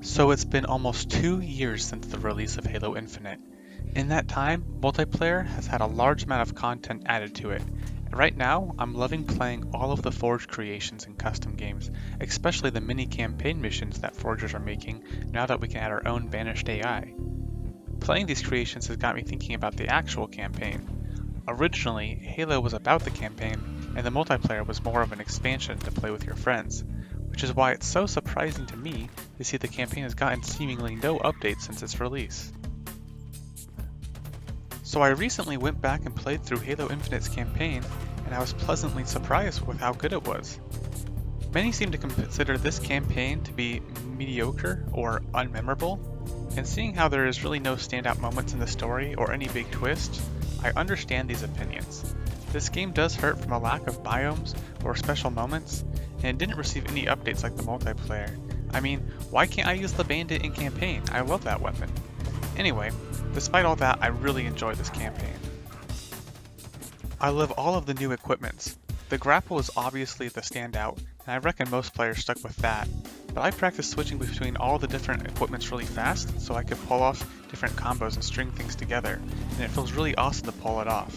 So it's been almost 2 years since the release of Halo Infinite. In that time, multiplayer has had a large amount of content added to it. And right now, I'm loving playing all of the Forge creations and custom games, especially the mini campaign missions that Forgers are making now that we can add our own banished AI. Playing these creations has got me thinking about the actual campaign. Originally, Halo was about the campaign, and the multiplayer was more of an expansion to play with your friends, which is why it's so surprising to me to see the campaign has gotten seemingly no updates since its release. So I recently went back and played through Halo Infinite's campaign, and I was pleasantly surprised with how good it was. Many seem to consider this campaign to be mediocre or unmemorable, and seeing how there is really no standout moments in the story or any big twists, I understand these opinions. This game does hurt from a lack of biomes or special moments, and it didn't receive any updates like the multiplayer. I mean, why can't I use the bandit in campaign? I love that weapon. Anyway, despite all that, I really enjoyed this campaign. I love all of the new equipments. The grapple is obviously the standout, and I reckon most players stuck with that, but I practiced switching between all the different equipments really fast so I could pull off different combos and string things together, and it feels really awesome to pull it off.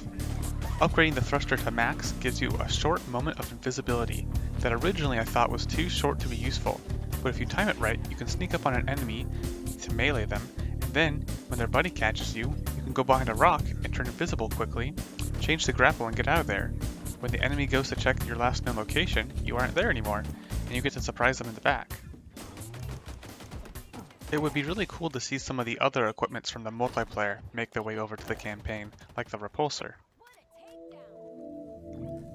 Upgrading the thruster to max gives you a short moment of invisibility that originally I thought was too short to be useful, but if you time it right, you can sneak up on an enemy to melee them, and then, when their buddy catches you, you can go behind a rock and turn invisible quickly, change the grapple and get out of there. When the enemy goes to check your last known location, you aren't there anymore, and you get to surprise them in the back. It would be really cool to see some of the other equipments from the multiplayer make their way over to the campaign, like the repulsor.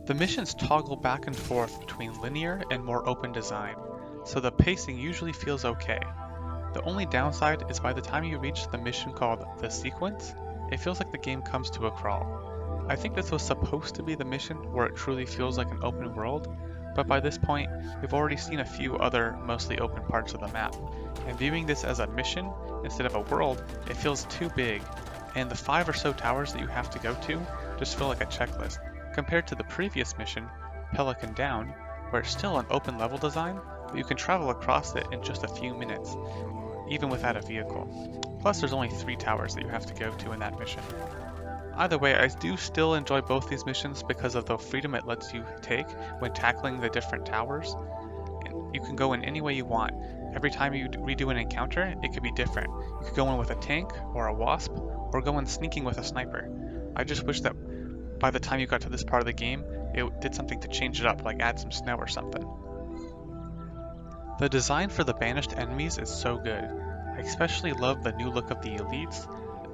The missions toggle back and forth between linear and more open design, so the pacing usually feels okay. The only downside is by the time you reach the mission called The Sequence, it feels like the game comes to a crawl. I think this was supposed to be the mission where it truly feels like an open world, but by this point, we've already seen a few other mostly open parts of the map, and viewing this as a mission instead of a world, it feels too big, and the 5 or so towers that you have to go to just feel like a checklist, compared to the previous mission, Pelican Down, where it's still an open level design, but you can travel across it in just a few minutes, even without a vehicle. Plus there's only 3 towers that you have to go to in that mission. Either way, I do still enjoy both these missions because of the freedom it lets you take when tackling the different towers. You can go in any way you want. Every time you redo an encounter, it could be different. You could go in with a tank, or a wasp, or go in sneaking with a sniper. I just wish that by the time you got to this part of the game, it did something to change it up, like add some snow or something. The design for the banished enemies is so good. I especially love the new look of the elites.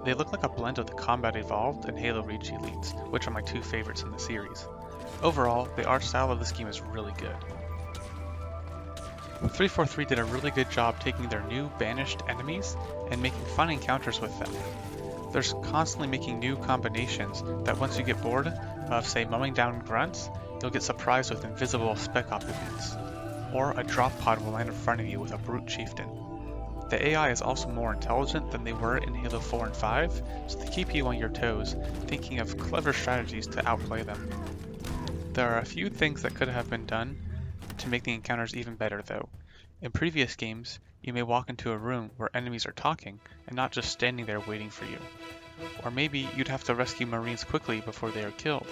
They look like a blend of the Combat Evolved and Halo Reach elites, which are my 2 favorites in the series. Overall, the art style of this game is really good. 343 did a really good job taking their new banished enemies and making fun encounters with them. They're constantly making new combinations that once you get bored of, say, mowing down grunts, you'll get surprised with invisible spec occupants, or a drop pod will land in front of you with a brute chieftain. The AI is also more intelligent than they were in Halo 4 and 5, so they keep you on your toes, thinking of clever strategies to outplay them. There are a few things that could have been done to make the encounters even better though. In previous games, you may walk into a room where enemies are talking and not just standing there waiting for you. Or maybe you'd have to rescue Marines quickly before they are killed.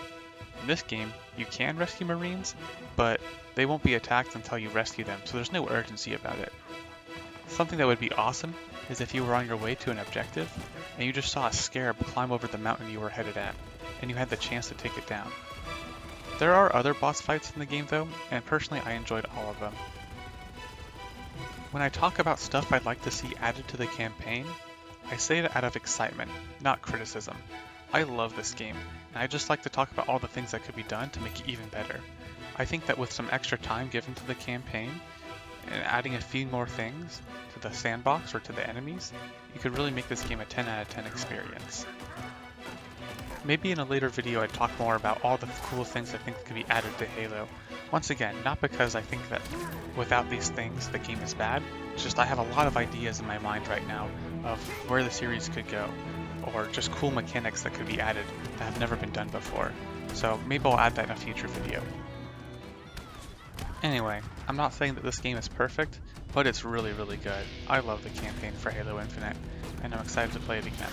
In this game, you can rescue Marines, but they won't be attacked until you rescue them, so there's no urgency about it. Something that would be awesome is if you were on your way to an objective, and you just saw a scarab climb over the mountain you were headed at, and you had the chance to take it down. There are other boss fights in the game though, and personally I enjoyed all of them. When I talk about stuff I'd like to see added to the campaign, I say it out of excitement, not criticism. I love this game, and I just like to talk about all the things that could be done to make it even better. I think that with some extra time given to the campaign, and adding a few more things to the sandbox or to the enemies, you could really make this game a 10 out of 10 experience. Maybe in a later video I'd talk more about all the cool things I think could be added to Halo. Once again, not because I think that without these things the game is bad, it's just I have a lot of ideas in my mind right now of where the series could go, or just cool mechanics that could be added that have never been done before. So maybe I'll add that in a future video. Anyway, I'm not saying that this game is perfect, but it's really, really good. I love the campaign for Halo Infinite, and I'm excited to play it again.